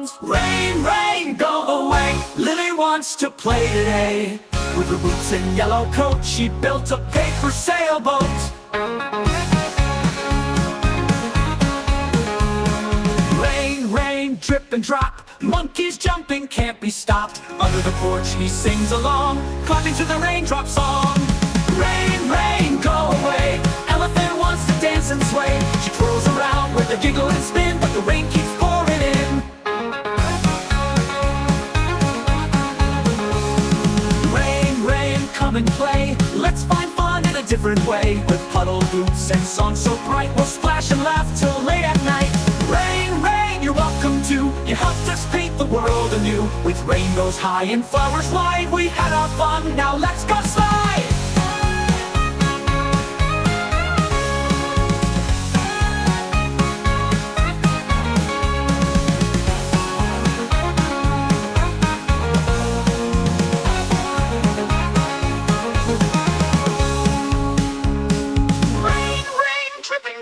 songs. Rain, rain, go away. Lily wants to play today. With her boots and yellow coat, she built a paper sailboat. Rain, rain, drip and drop. Monkeys jumping can't be stopped. Under the porch he sings along, clapping to the raindrop song. Rain, rain, go away. Elephant wants to dance and sway. She twirls around with a giggle and spin, but the rain keeps pouring in. Rain, rain, come and play. Let's find fun in a different way. With puddle boots and songs so bright, we'll splash and laugh till late at night. Rain, rain, you're welcome too. You helped us paint the world anew. With rainbows high and flowers wide, we had our fun, now let's go slide!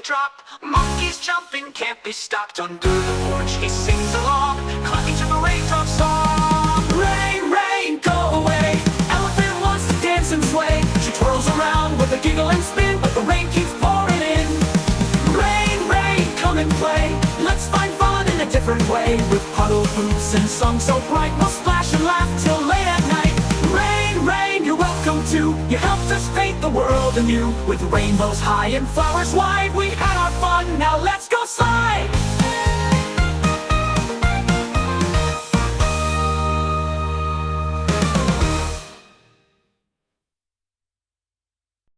Drop. Monkeys jumping can't be stopped. Under the porch he sings along, clapping to the raindrop song. Rain, rain, go away. Elephant wants to dance and sway. She twirls around with a giggle and spin, but the rain keeps pouring in. Rain, rain, come and play. Let's find fun in a different way. With puddle boots and songs so bright, we'll splash and laugh till late at night. Rain, rain, you're welcome too. You helped us paint the world anew. With rainbows high and flowers wide, we had our fun, now let's go slide!